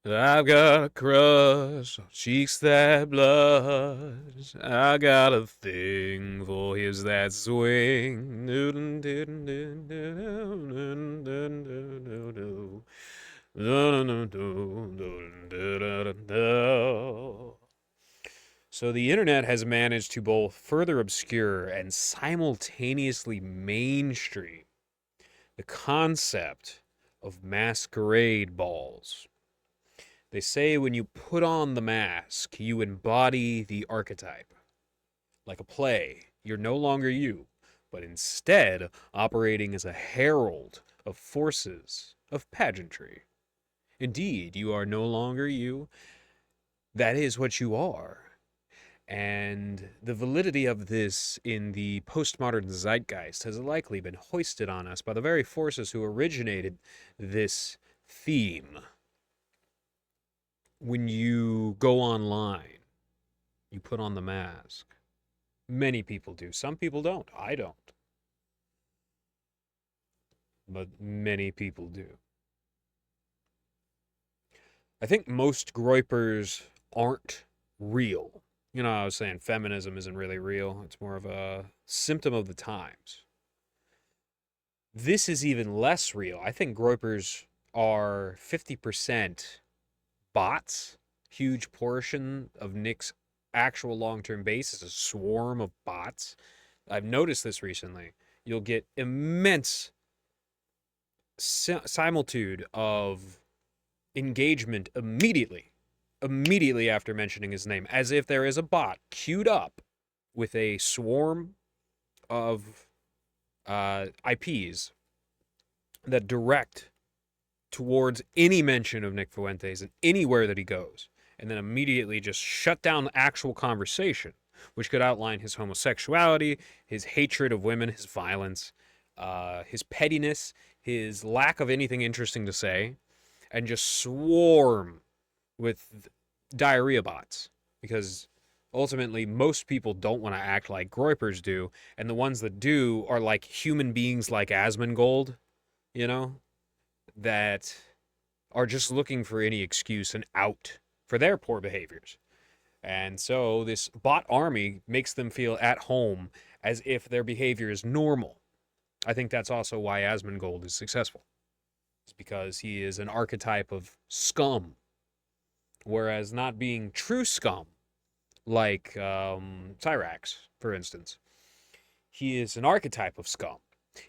I've got a crush on cheeks that blush. I got a thing for hips that swing. So the internet has managed to both further obscure and simultaneously mainstream the concept of masquerade balls. They say when you put on the mask, you embody the archetype. Like a play, you're no longer you, but instead operating as a herald of forces of pageantry. Indeed, you are no longer you. That is what you are. And the validity of this in the postmodern zeitgeist has likely been hoisted on us by the very forces who originated this theme. When you go online, you put on the mask. Many people do. Some people don't. I don't. But many people do. I think most groypers aren't real. You know, I was saying feminism isn't really real. It's more of a symptom of the times. This is even less real. I think groypers are 50% bots. Huge portion of Nick's actual long-term base is a swarm of bots. I've noticed this recently. You'll get immense similitude of engagement immediately after mentioning his name, as if there is a bot queued up with a swarm of IPs that direct towards any mention of Nick Fuentes and anywhere that he goes, and then immediately just shut down the actual conversation, which could outline his homosexuality, his hatred of women, his violence, his pettiness, his lack of anything interesting to say, and just swarm with diarrhea bots. Because ultimately, most people don't want to act like groypers do, and the ones that do are like human beings like Asmongold, you know, that are just looking for any excuse and out for their poor behaviors. And so this bot army makes them feel at home as if their behavior is normal. I think that's also why Asmongold is successful. It's because he is an archetype of scum, whereas not being true scum, like Cyrax, for instance, he is an archetype of scum.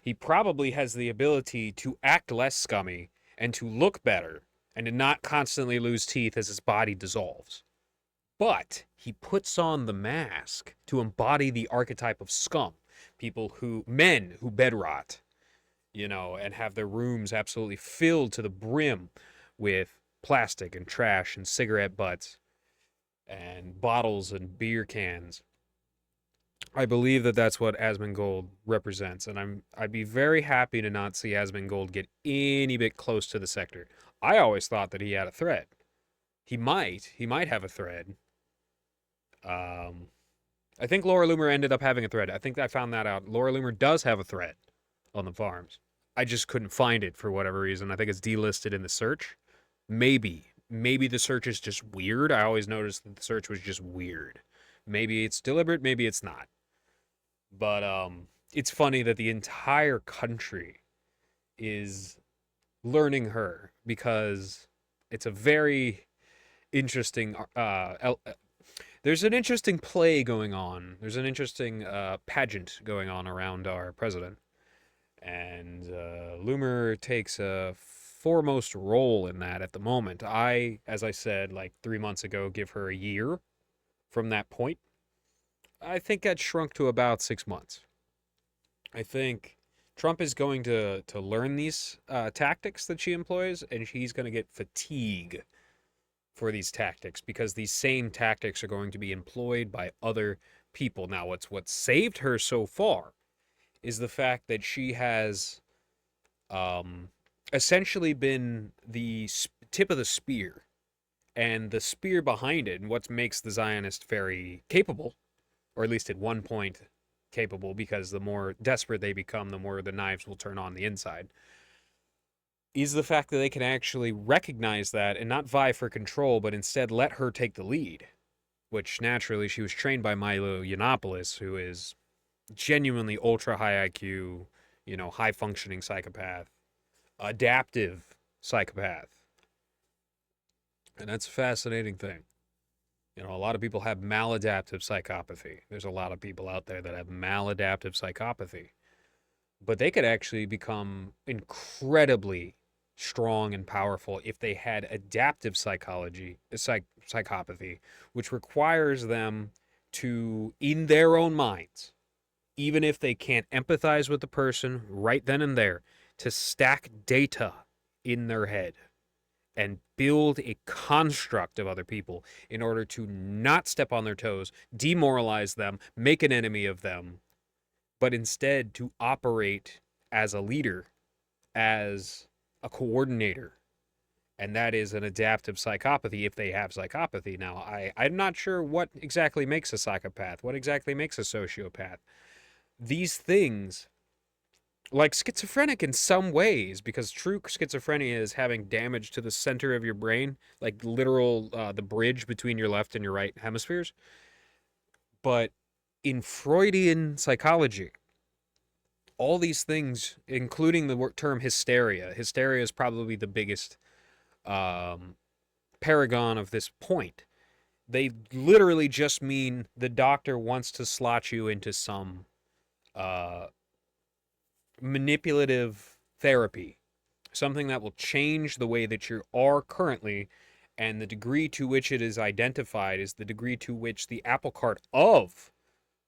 He probably has the ability to act less scummy and to look better and to not constantly lose teeth as his body dissolves. But he puts on the mask to embody the archetype of scum. Men who bed rot, you know, and have their rooms absolutely filled to the brim with plastic and trash and cigarette butts and bottles and beer cans. I believe that that's what Asmongold represents, and I'd be very happy to not see Asmongold get any bit close to the sector. I always thought that he had a threat. He might have a thread. Um, I think Laura Loomer ended up having a thread. I think I found that out. Laura Loomer does have a thread on the farms. I just couldn't find it for whatever reason. I think it's delisted in the search. Maybe the search is just weird. I always noticed that the search was just weird. Maybe it's deliberate, maybe it's not. But it's funny that the entire country is learning her because it's a very interesting there's an interesting play going on. There's an interesting pageant going on around our president. And Loomer takes a foremost role in that at the moment. As I said, like 3 months ago, give her a year from that point. I think that shrunk to about 6 months. I think Trump is going to learn these tactics that she employs, and he's going to get fatigue for these tactics because these same tactics are going to be employed by other people. Now, what saved her so far is the fact that she has um, essentially been the tip of the spear and the spear behind it, and what makes the Zionist very capable, or at least at one point capable, because the more desperate they become, the more the knives will turn on the inside, is the fact that they can actually recognize that and not vie for control, but instead let her take the lead. Which naturally she was trained by Milo Yiannopoulos, who is genuinely ultra high IQ, high functioning psychopath, adaptive psychopath. And that's a fascinating thing. A lot of people have maladaptive psychopathy. There's a lot of people out there that have maladaptive psychopathy. But they could actually become incredibly strong and powerful if they had adaptive psychopathy, which requires them to, in their own minds, even if they can't empathize with the person right then and there, to stack data in their head and build a construct of other people in order to not step on their toes, demoralize them, make an enemy of them, but instead to operate as a leader, as a coordinator. And that is an adaptive psychopathy if they have psychopathy. Now, I'm not sure what exactly makes a psychopath, what exactly makes a sociopath. These things, like schizophrenic in some ways, because true schizophrenia is having damage to the center of your brain, like literal the bridge between your left and your right hemispheres. But in Freudian psychology, all these things, including the term hysteria is probably the biggest paragon of this point. They literally just mean the doctor wants to slot you into some manipulative therapy, something that will change the way that you are currently, and the degree to which it is identified is the degree to which the apple cart of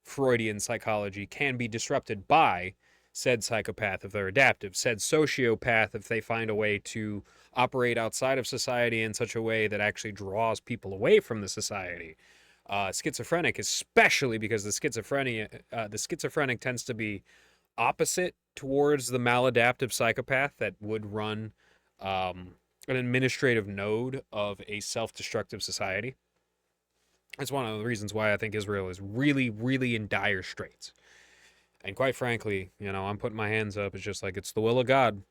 Freudian psychology can be disrupted by said psychopath if they're adaptive, said sociopath if they find a way to operate outside of society in such a way that actually draws people away from the society. Schizophrenic, especially because the schizophrenic tends to be opposite towards the maladaptive psychopath that would run an administrative node of a self-destructive society. That's one of the reasons why I think Israel is really, really in dire straits. And quite frankly, I'm putting my hands up. It's just like it's the will of God,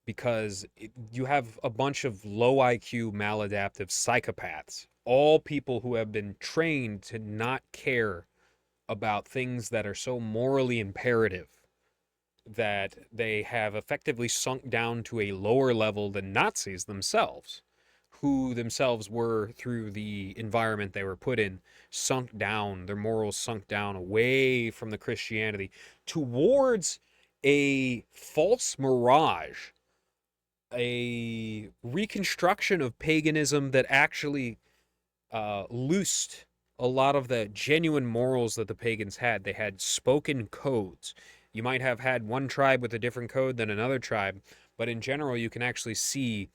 because you have a bunch of low IQ, maladaptive psychopaths, all people who have been trained to not care about things that are so morally imperative that they have effectively sunk down to a lower level than Nazis themselves, who themselves were, through the environment they were put in, sunk down, their morals sunk down away from the Christianity towards a false mirage, a reconstruction of paganism that actually loosed a lot of the genuine morals that the pagans had. They had spoken codes. You might have had one tribe with a different code than another tribe, but in general, you can actually see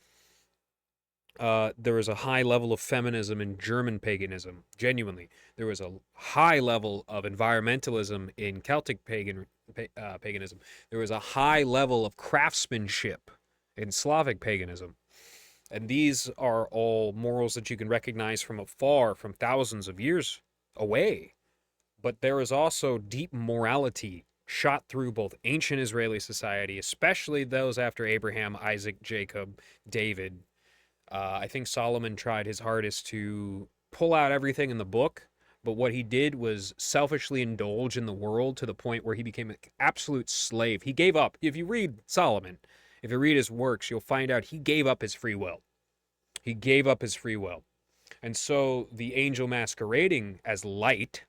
there was a high level of feminism in German paganism. Genuinely, there was a high level of environmentalism in Celtic paganism. There was a high level of craftsmanship in Slavic paganism. And these are all morals that you can recognize from afar, from thousands of years away. But there is also deep morality shot through both ancient Israeli society, especially those after Abraham, Isaac, Jacob, David. I think Solomon tried his hardest to pull out everything in the book, but what he did was selfishly indulge in the world to the point where he became an absolute slave. He gave up. If you read Solomon, if you read his works, you'll find out he gave up his free will. He gave up his free will. And so the angel masquerading as light,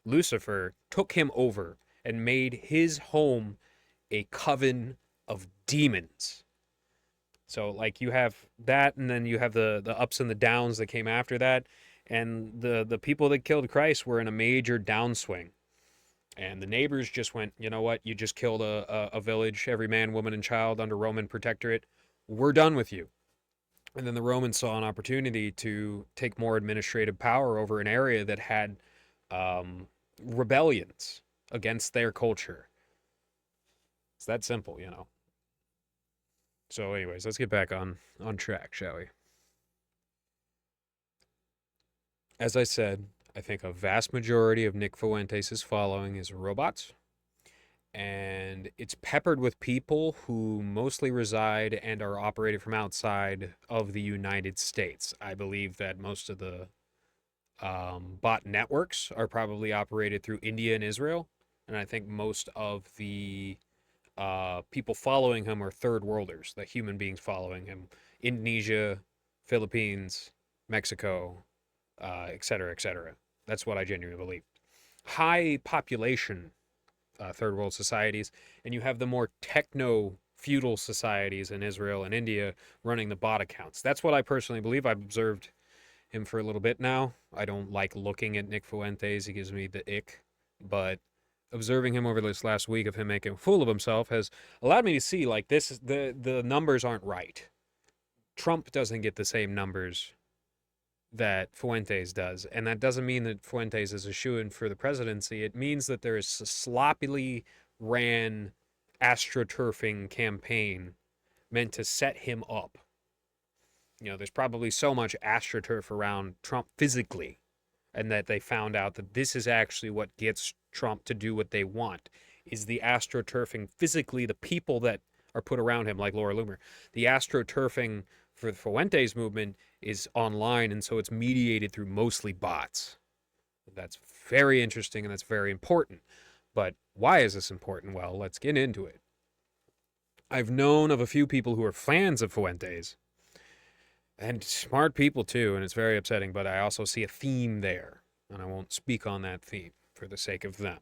Lucifer, took him over and made his home a coven of demons. So like you have that, and then you have the ups and the downs that came after that. And the people that killed Christ were in a major downswing. And the neighbors just went, you know what? You just killed a village, every man, woman, and child under Roman protectorate. We're done with you. And then the Romans saw an opportunity to take more administrative power over an area that had rebellions against their culture. It's that simple. So anyways, let's get back on track, shall we? As I said, I think a vast majority of Nick Fuentes' following is robots. and it's peppered with people who mostly reside and are operated from outside of the United States. I believe that most of the bot networks are probably operated through India and Israel, and I think most of the people following him are third worlders, the human beings following him. Indonesia, Philippines, Mexico, et cetera, et cetera. That's what I genuinely believe. High population third world societies, and you have the more techno feudal societies in Israel and India running the bot accounts. That's what I personally believe. I've observed him for a little bit now. I don't like looking at Nick Fuentes. He gives me the ick. But observing him over this last week of him making a fool of himself has allowed me to see like this the numbers aren't right. Trump doesn't get the same numbers that Fuentes does, and that doesn't mean that Fuentes is a shoo-in for the presidency. It means that there is a sloppily ran astroturfing campaign meant to set him up. You know, there's probably so much astroturf around Trump physically, and that they found out that this is actually what gets Trump to do what they want, is the astroturfing physically, the people that are put around him, like Laura Loomer. The astroturfing for the Fuentes movement is online, and so it's mediated through mostly bots. That's very interesting, and that's very important. But why is this important? Well, let's get into it. I've known of a few people who are fans of Fuentes, and smart people too, and it's very upsetting, but I also see a theme there, and I won't speak on that theme for the sake of them.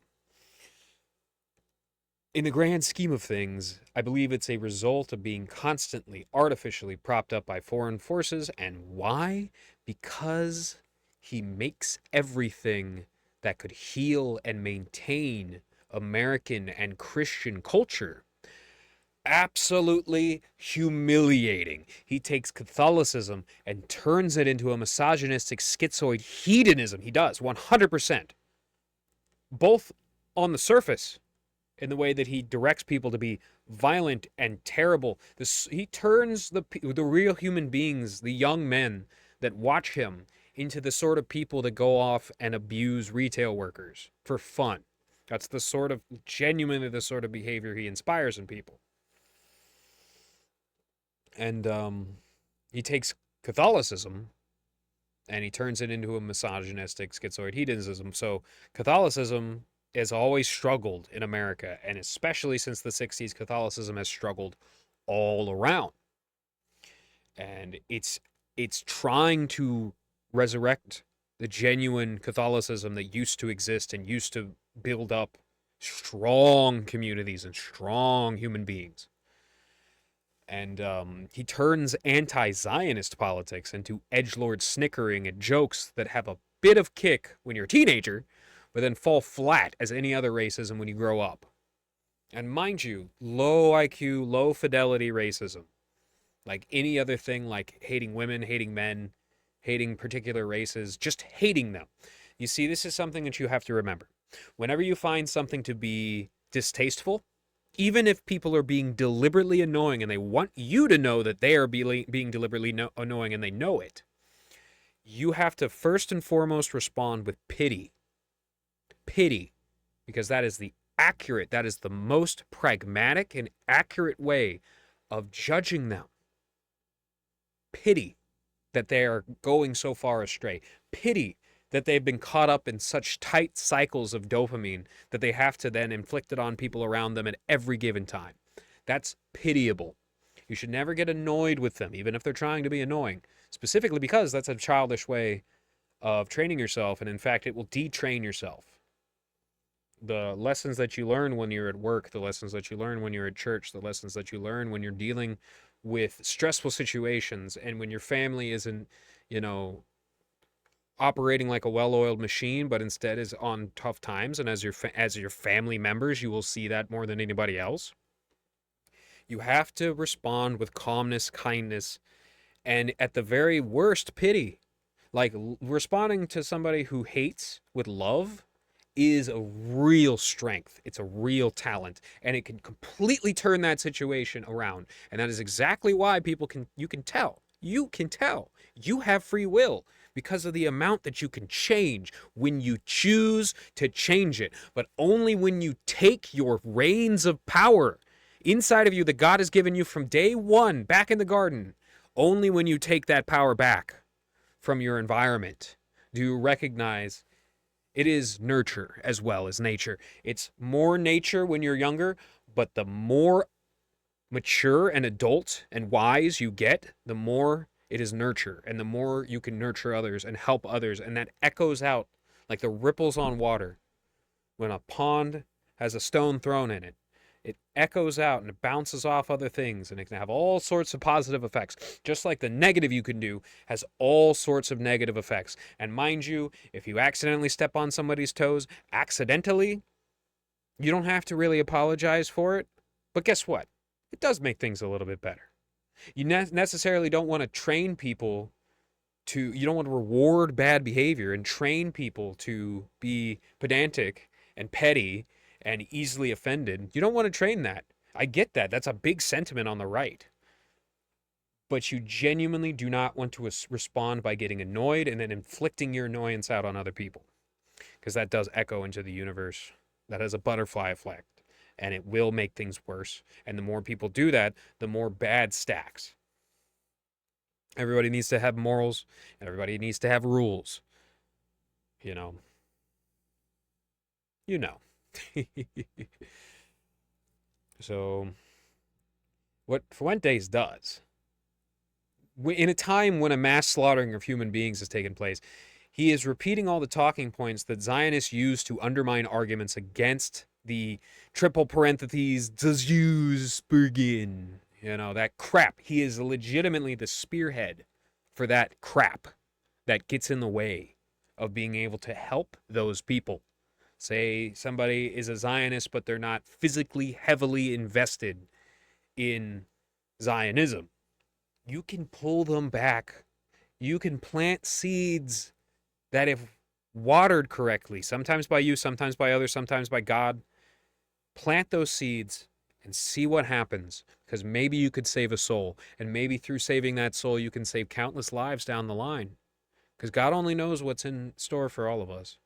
In the grand scheme of things, I believe it's a result of being constantly artificially propped up by foreign forces. And why? Because he makes everything that could heal and maintain American and Christian culture absolutely humiliating. He takes Catholicism and turns it into a misogynistic schizoid hedonism. He does, 100%. Both on the surface, in the way that he directs people to be violent and terrible. He turns the real human beings, the young men that watch him, into the sort of people that go off and abuse retail workers for fun. That's genuinely the sort of behavior he inspires in people. And he takes Catholicism and he turns it into a misogynistic schizoid hedonism. So Catholicism has always struggled in America, and especially since the 60s, Catholicism has struggled all around. And it's trying to resurrect the genuine Catholicism that used to exist and used to build up strong communities and strong human beings. And he turns anti-Zionist politics into edgelord snickering at jokes that have a bit of kick when you're a teenager, but then fall flat as any other racism when you grow up. And mind you, low IQ, low fidelity racism. Like any other thing, like hating women, hating men, hating particular races, just hating them. You see, this is something that you have to remember. Whenever you find something to be distasteful, even if people are being deliberately annoying and they want you to know that they are being deliberately annoying and they know it, you have to first and foremost respond with pity. Pity, because that is the most pragmatic and accurate way of judging them. Pity that they are going so far astray. Pity that they've been caught up in such tight cycles of dopamine that they have to then inflict it on people around them at every given time. That's pitiable. You should never get annoyed with them, even if they're trying to be annoying, specifically because that's a childish way of training yourself, and in fact, it will detrain yourself. The lessons that you learn when you're at work, the lessons that you learn when you're at church, the lessons that you learn when you're dealing with stressful situations and when your family isn't, operating like a well-oiled machine, but instead is on tough times, and as your family members, you will see that more than anybody else. You have to respond with calmness, kindness, and at the very worst, pity. Like responding to somebody who hates with love is a real strength. It's a real talent, and it can completely turn that situation around. And that is exactly why you can tell You have free will because of the amount that you can change when you choose to change it, but only when you take your reins of power inside of you that God has given you from day one back in the garden. Only when you take that power back from your environment do you recognize it is nurture as well as nature. It's more nature when you're younger, but the more mature and adult and wise you get, the more it is nurture, and the more you can nurture others and help others, and that echoes out like the ripples on water. When a pond has a stone thrown in it, it echoes out and it bounces off other things, and it can have all sorts of positive effects. Just like the negative you can do has all sorts of negative effects. And mind you, if you accidentally step on somebody's toes, accidentally, you don't have to really apologize for it. But guess what? It does make things a little bit better. You necessarily don't want to train people you don't want to reward bad behavior and train people to be pedantic and petty and easily offended. You don't want to train that. I get that. That's a big sentiment on the right. But you genuinely do not want to respond by getting annoyed and then inflicting your annoyance out on other people, because that does echo into the universe. That has a butterfly effect, and it will make things worse. And the more people do that, the more bad stacks. Everybody needs to have morals, and everybody needs to have rules. You know. You know. So, what Fuentes does, in a time when a mass slaughtering of human beings has taken place, he is repeating all the talking points that Zionists use to undermine arguments against the triple parentheses, does use Bergen. You know, that crap. He is legitimately the spearhead for that crap that gets in the way of being able to help those people. Say somebody is a Zionist, but they're not physically heavily invested in Zionism. You can pull them back. You can plant seeds that, if watered correctly, sometimes by you, sometimes by others, sometimes by God, plant those seeds and see what happens, because maybe you could save a soul, and maybe through saving that soul you can save countless lives down the line, because God only knows what's in store for all of us.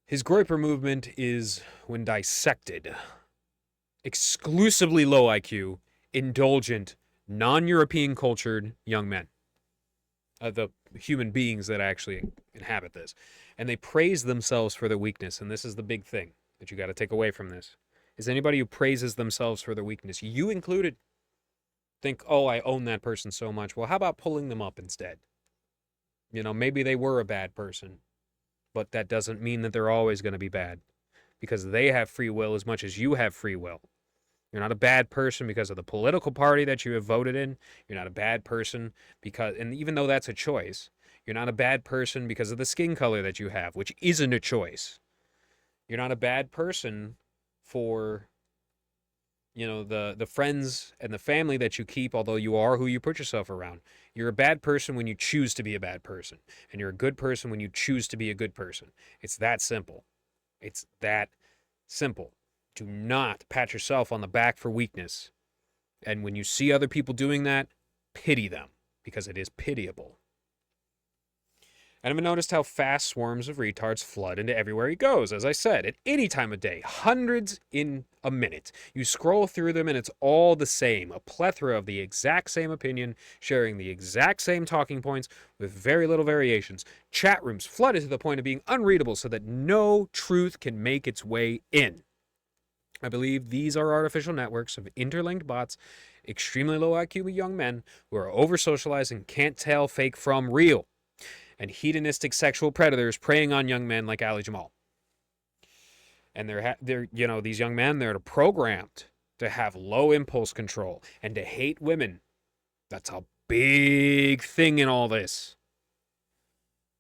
His Groyper movement is, when dissected, exclusively low IQ, indulgent, non-European cultured young men. The human beings that actually inhabit this. And they praise themselves for their weakness. And this is the big thing that you got to take away from this. Is anybody who praises themselves for their weakness, you included, think, oh, I own that person so much. Well, how about pulling them up instead? You know, maybe they were a bad person, but that doesn't mean that they're always going to be bad, because they have free will as much as you have free will. You're not a bad person because of the political party that you have voted in. You're not a bad person because, and even though that's a choice, you're not a bad person because of the skin color that you have, which isn't a choice. You're not a bad person for, you know, the friends and the family that you keep, although you are who you put yourself around. You're a bad person when you choose to be a bad person, and you're a good person when you choose to be a good person. It's that simple. It's that simple. Do not pat yourself on the back for weakness. And when you see other people doing that, pity them, because it is pitiable. And I've noticed how fast swarms of retards flood into everywhere he goes. As I said, at any time of day, hundreds in a minute. You scroll through them and it's all the same. A plethora of the exact same opinion, sharing the exact same talking points with very little variations. Chat rooms flooded to the point of being unreadable so that no truth can make its way in. I believe these are artificial networks of interlinked bots, extremely low IQ young men who are over-socialized and can't tell fake from real, and hedonistic sexual predators preying on young men like Ali Jamal. And they're you know, these young men, they're programmed to have low impulse control and to hate women. That's a big thing in all this.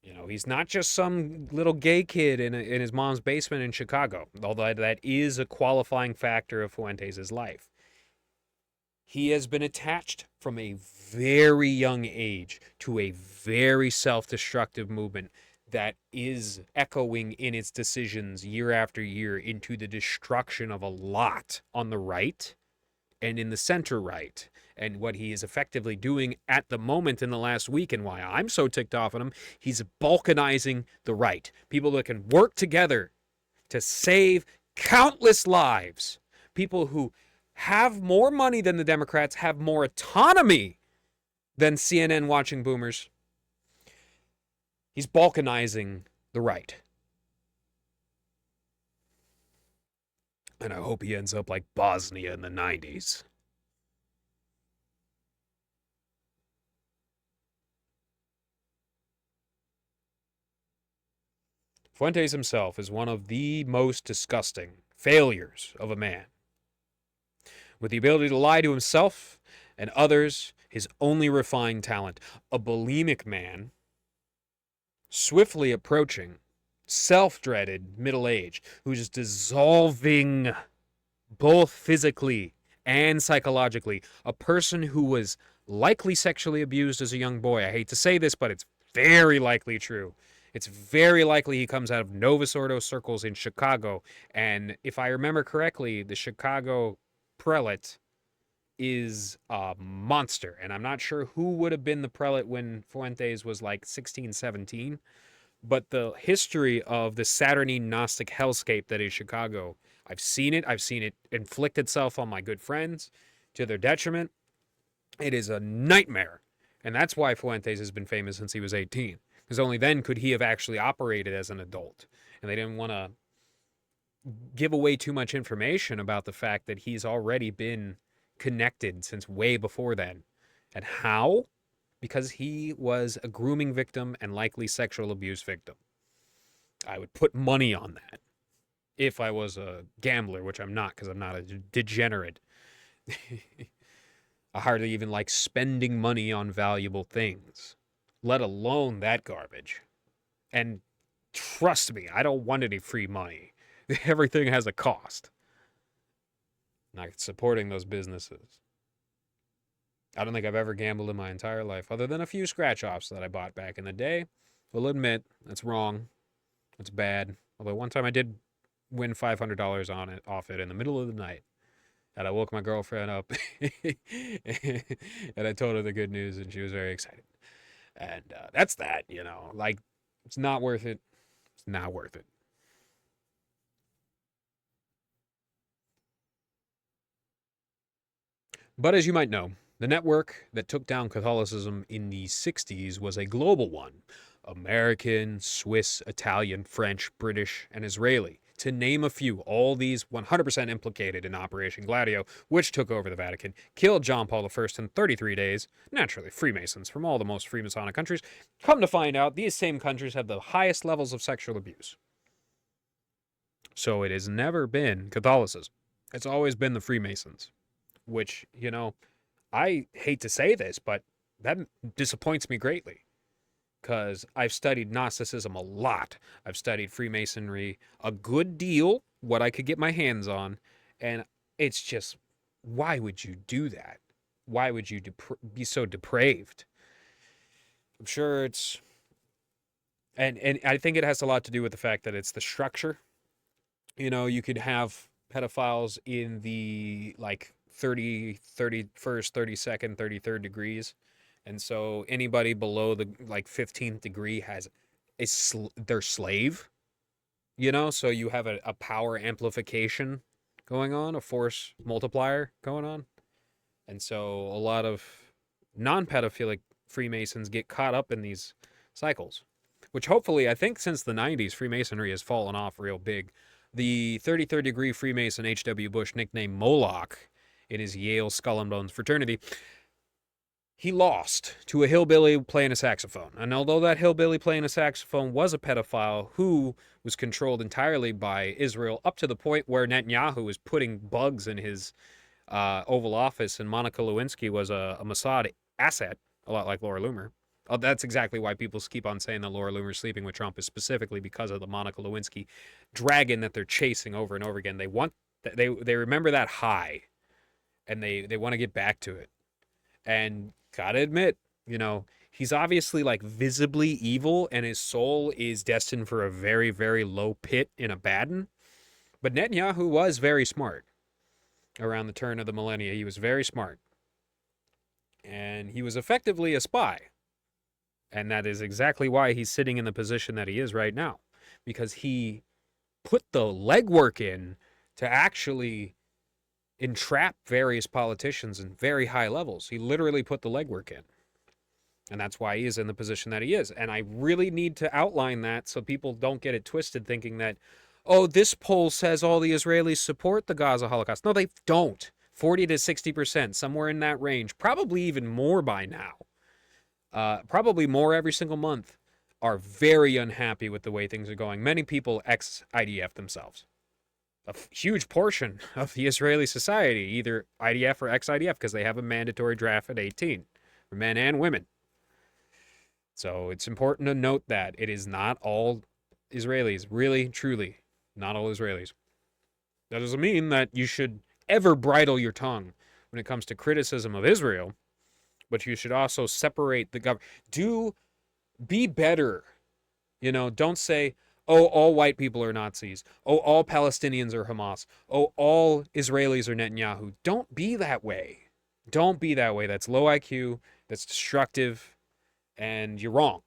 You know, he's not just some little gay kid in his mom's basement in Chicago, although that is a qualifying factor of Fuentes' life. He has been attached from a very young age to a very self-destructive movement that is echoing in its decisions year after year into the destruction of a lot on the right and in the center right. And what he is effectively doing at the moment in the last week, and why I'm so ticked off on him, he's balkanizing the right. People that can work together to save countless lives. People who have more money than the Democrats, have more autonomy than CNN watching boomers. He's balkanizing the right. And I hope he ends up like Bosnia in the 90s. Fuentes himself is one of the most disgusting failures of a man. With the ability to lie to himself and others, his only refined talent. A bulimic man, swiftly approaching self-dreaded middle age, who's dissolving both physically and psychologically. A person who was likely sexually abused as a young boy. I hate to say this, but it's very likely true. It's very likely he comes out of Novus Ordo circles in Chicago. And if I remember correctly, the Chicago prelate is a monster. And I'm not sure who would have been the prelate when Fuentes was like 16, 17. But the history of the Saturnine Gnostic hellscape that is Chicago, I've seen it. I've seen it inflict itself on my good friends to their detriment. It is a nightmare. And that's why Fuentes has been famous since he was 18. Because only then could he have actually operated as an adult. And they didn't want to give away too much information about the fact that he's already been connected since way before then. And how? Because he was a grooming victim and likely sexual abuse victim. I would put money on that if I was a gambler, which I'm not because I'm not a degenerate. I hardly even like spending money on valuable things, let alone that garbage. And trust me, I don't want any free money. Everything has a cost. Not supporting those businesses. I don't think I've ever gambled in my entire life, other than a few scratch-offs that I bought back in the day. Will admit, that's wrong. It's bad. Although one time I did win $500 on it, off it in the middle of the night. And I woke my girlfriend up and I told her the good news and she was very excited. And that's that, you know. Like, it's not worth it. It's not worth it. But as you might know, the network that took down Catholicism in the 60s was a global one. American, Swiss, Italian, French, British, and Israeli. To name a few, all these 100% implicated in Operation Gladio, which took over the Vatican, killed John Paul I in 33 days. Naturally, Freemasons from all the most Freemasonic countries. Come to find out, these same countries have the highest levels of sexual abuse. So it has never been Catholicism. It's always been the Freemasons. Which, you know, I hate to say this, but that disappoints me greatly. Because I've studied Gnosticism a lot. I've studied Freemasonry a good deal, what I could get my hands on. And it's just, why would you do that? Why would you be so depraved? I'm sure it's... And I think it has a lot to do with the fact that it's the structure. You know, you could have pedophiles in the, like, 31st, 32nd, 33rd degrees. And so anybody below the like 15th degree has their slave, you know? So you have a power amplification going on, a force multiplier going on. And so a lot of non-pedophilic Freemasons get caught up in these cycles, which hopefully, I think since the 90s, Freemasonry has fallen off real big. The 33rd degree Freemason H.W. Bush, nicknamed Moloch in his Yale Skull and Bones fraternity, he lost to a hillbilly playing a saxophone. And although that hillbilly playing a saxophone was a pedophile who was controlled entirely by Israel, up to the point where Netanyahu was putting bugs in his Oval Office, and Monica Lewinsky was a Mossad asset, a lot like Laura Loomer. That's exactly why people keep on saying that Laura Loomer's sleeping with Trump, is specifically because of the Monica Lewinsky dragon that they're chasing over and over again. They remember that high, and they want to get back to it. And gotta admit, you know, he's obviously like visibly evil and his soul is destined for a very, very low pit in Abaddon. But Netanyahu was very smart. around the turn of the millennia. He was very smart. And he was effectively a spy. And that is exactly why he's sitting in the position that he is right now. Because he put the legwork in to actually entrap various politicians in very high levels. He literally put the legwork in. And that's why he is in the position that he is. And I really need to outline that so people don't get it twisted thinking that, oh, this poll says all the Israelis support the Gaza Holocaust. No, they don't. 40 to 60%, somewhere in that range, probably even more by now. Probably more every single month, are very unhappy with the way things are going. Many people ex-IDF themselves. A huge portion of the Israeli society, either IDF or ex-IDF, because they have a mandatory draft at 18 for men and women. So it's important to note that it is not all Israelis, really, truly, not all Israelis. That doesn't mean that you should ever bridle your tongue when it comes to criticism of Israel, but you should also separate the government. Be better. Don't say, oh, all white people are Nazis. Oh, all Palestinians are Hamas. Oh, all Israelis are Netanyahu. Don't be that way. Don't be that way. That's low IQ. That's destructive. And you're wrong.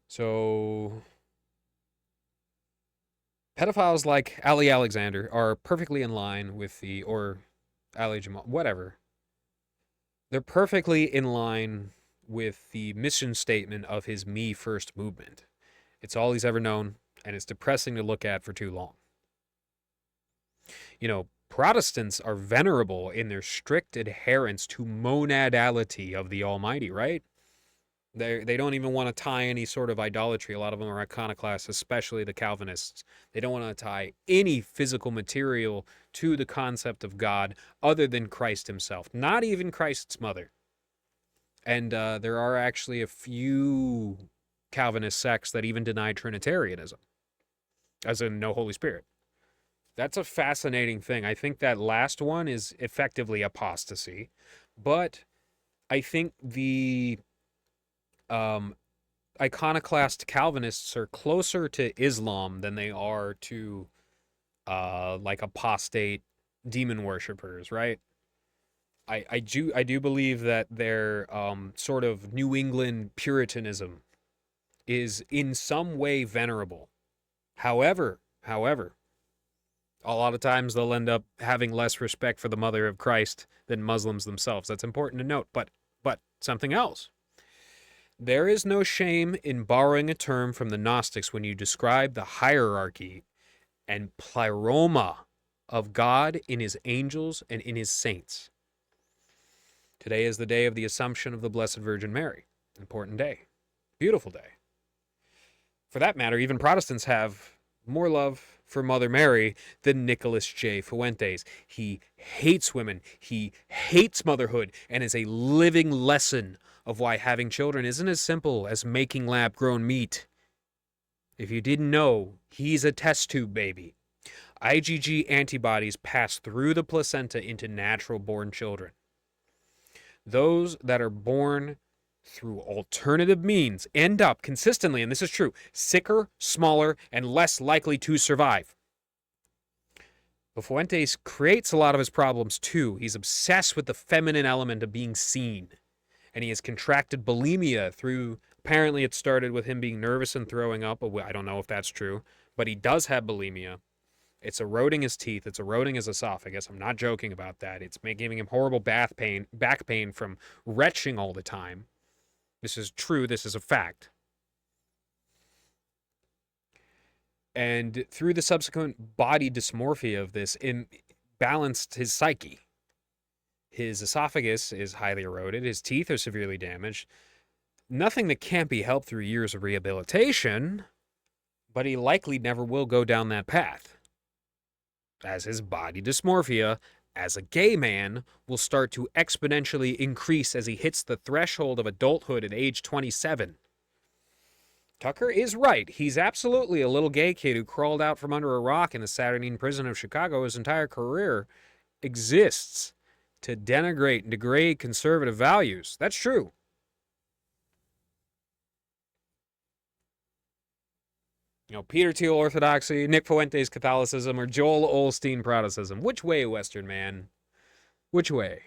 So, pedophiles like Ali Alexander are perfectly in line with or Ali Jamal, whatever. They're perfectly in line with the mission statement of his Me First movement. It's all he's ever known, and it's depressing to look at for too long. Protestants are venerable in their strict adherence to monadality of the Almighty, right? They don't even want to tie any sort of idolatry. A lot of them are iconoclasts, especially the Calvinists. They don't want to tie any physical material to the concept of God other than Christ himself, not even Christ's mother. And there are actually a few Calvinist sects that even deny Trinitarianism, as in no Holy Spirit. That's a fascinating thing. I think that last one is effectively apostasy, but I think the iconoclast Calvinists are closer to Islam than they are to like apostate demon worshippers, right? I do believe that their sort of New England Puritanism is in some way venerable. However, a lot of times they'll end up having less respect for the mother of Christ than Muslims themselves. That's important to note. But something else. There is no shame in borrowing a term from the Gnostics when you describe the hierarchy and pleroma of God in his angels and in his saints. Today is the day of the Assumption of the Blessed Virgin Mary. Important day. Beautiful day. For that matter, even Protestants have more love for Mother Mary than Nicholas J. Fuentes. He hates women. He hates motherhood and is a living lesson of why having children isn't as simple as making lab-grown meat. If you didn't know, he's a test tube baby. IgG antibodies pass through the placenta into natural-born children. Those that are born through alternative means end up consistently, and this is true, sicker, smaller, and less likely to survive. But Fuentes creates a lot of his problems too. He's obsessed with the feminine element of being seen. And he has contracted bulimia through, apparently it started with him being nervous and throwing up. I don't know if that's true, but he does have bulimia. It's eroding his teeth. It's eroding his esophagus. I'm not joking about that. It's giving him horrible back pain from retching all the time. This is true. This is a fact. And through the subsequent body dysmorphia of this, imbalanced his psyche. His esophagus is highly eroded. His teeth are severely damaged. Nothing that can't be helped through years of rehabilitation, but he likely never will go down that path, as his body dysmorphia as a gay man will start to exponentially increase as he hits the threshold of adulthood at age 27. Tucker is right. He's absolutely a little gay kid who crawled out from under a rock in the Saturnine prison of Chicago. His entire career exists to denigrate and degrade conservative values. That's true. Peter Thiel Orthodoxy, Nick Fuentes Catholicism, or Joel Osteen Protestantism. Which way, Western man? Which way?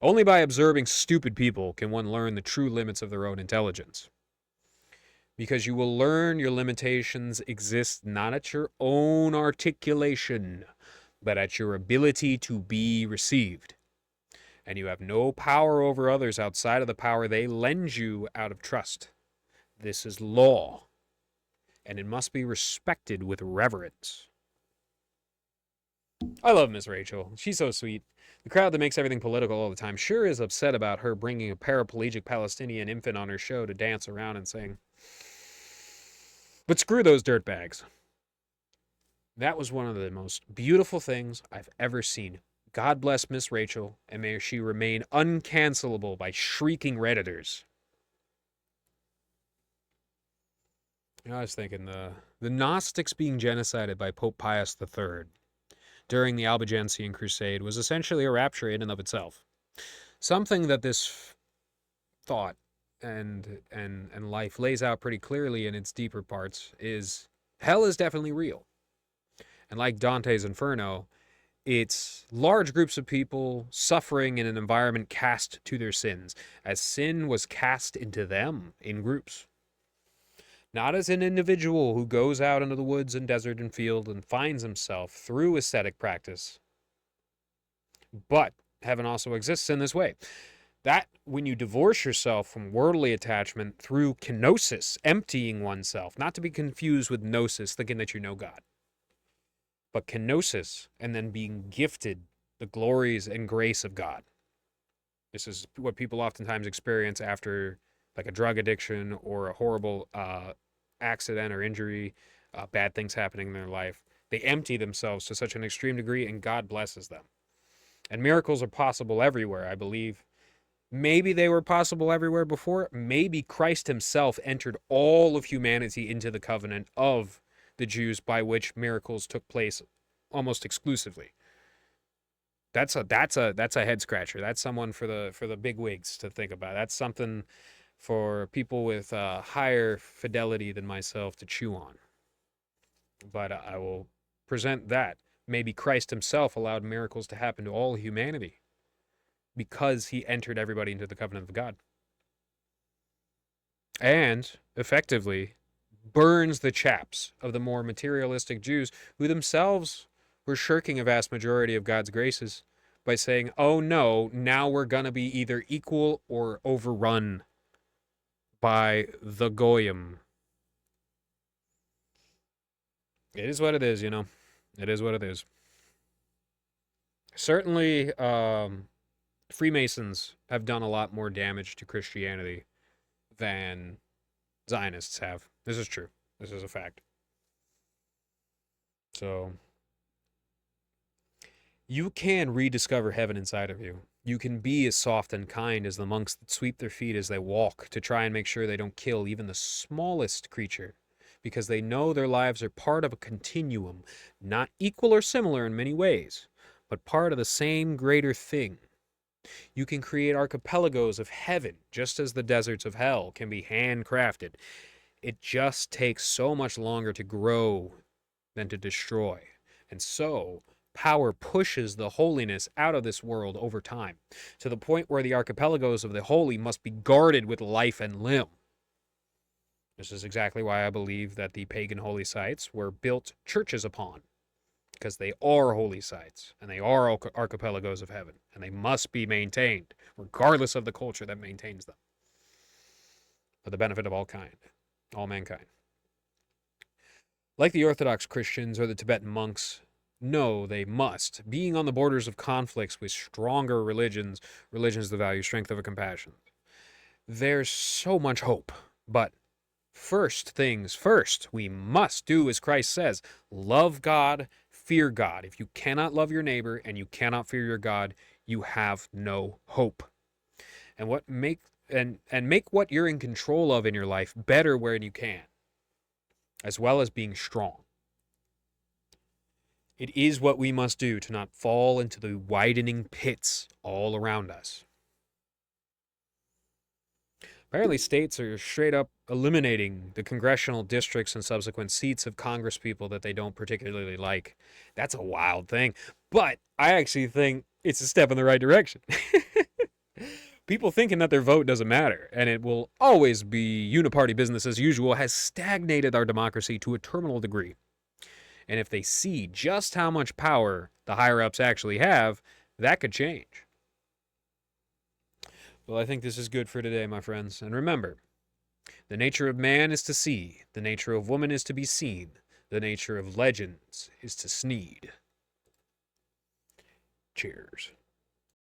Only by observing stupid people can one learn the true limits of their own intelligence. Because you will learn your limitations exist not at your own articulation, but at your ability to be received. And you have no power over others outside of the power they lend you out of trust. This is law, and it must be respected with reverence. I love Miss Rachel. She's so sweet. The crowd that makes everything political all the time sure is upset about her bringing a paraplegic Palestinian infant on her show to dance around and sing. But screw those dirtbags. That was one of the most beautiful things I've ever seen. God bless Miss Rachel, and may she remain uncancelable by shrieking Redditors. I was thinking the Gnostics being genocided by Pope Pius III during the Albigensian Crusade was essentially a rapture in and of itself. Something that this thought and life lays out pretty clearly in its deeper parts is hell is definitely real. And like Dante's Inferno, it's large groups of people suffering in an environment cast to their sins, as sin was cast into them in groups. Not as an individual who goes out into the woods and desert and field and finds himself through ascetic practice. But heaven also exists in this way. That when you divorce yourself from worldly attachment through kenosis, emptying oneself, not to be confused with gnosis, thinking that you know God, but kenosis, and then being gifted the glories and grace of God. This is what people oftentimes experience after like a drug addiction or a horrible accident or injury, bad things happening in their life. They empty themselves to such an extreme degree, and God blesses them. And miracles are possible everywhere, I believe. Maybe they were possible everywhere before. Maybe Christ himself entered all of humanity into the covenant of the Jews by which miracles took place almost exclusively. That's a head scratcher. That's someone for the big wigs to think about. That's something for people with higher fidelity than myself to chew on. But I will present that. Maybe Christ himself allowed miracles to happen to all humanity because he entered everybody into the covenant of God. And, effectively, burns the chaps of the more materialistic Jews who themselves were shirking a vast majority of God's graces by saying, oh no, now we're going to be either equal or overrun by the Goyim. It is what it is, you know. It is what it is. Certainly, Freemasons have done a lot more damage to Christianity than Zionists have. This is true. This is a fact. So, you can rediscover heaven inside of you. You can be as soft and kind as the monks that sweep their feet as they walk to try and make sure they don't kill even the smallest creature, because they know their lives are part of a continuum, not equal or similar in many ways, but part of the same greater thing. You can create archipelagos of heaven, just as the deserts of hell can be handcrafted. It just takes so much longer to grow than to destroy. And so, power pushes the holiness out of this world over time, to the point where the archipelagos of the holy must be guarded with life and limb. This is exactly why I believe that the pagan holy sites were built churches upon, because they are holy sites, and they are archipelagos of heaven, and they must be maintained, regardless of the culture that maintains them, for the benefit of all mankind. Like the Orthodox Christians or the Tibetan monks, no, they must, being on the borders of conflicts with stronger religions that value strength over compassion. There's so much hope, but first things first, we must do as Christ says, love God, fear God. If you cannot love your neighbor and you cannot fear your God, you have no hope. And make what you're in control of in your life better when you can, as well as being strong. It is what we must do to not fall into the widening pits all around us. Apparently, states are straight up eliminating the congressional districts and subsequent seats of congresspeople that they don't particularly like. That's a wild thing. But I actually think it's a step in the right direction. People thinking that their vote doesn't matter and it will always be uniparty business as usual has stagnated our democracy to a terminal degree. And if they see just how much power the higher ups actually have, that could change. Well, I think this is good for today, my friends. And remember, the nature of man is to see, the nature of woman is to be seen, the nature of legends is to sneed. Cheers.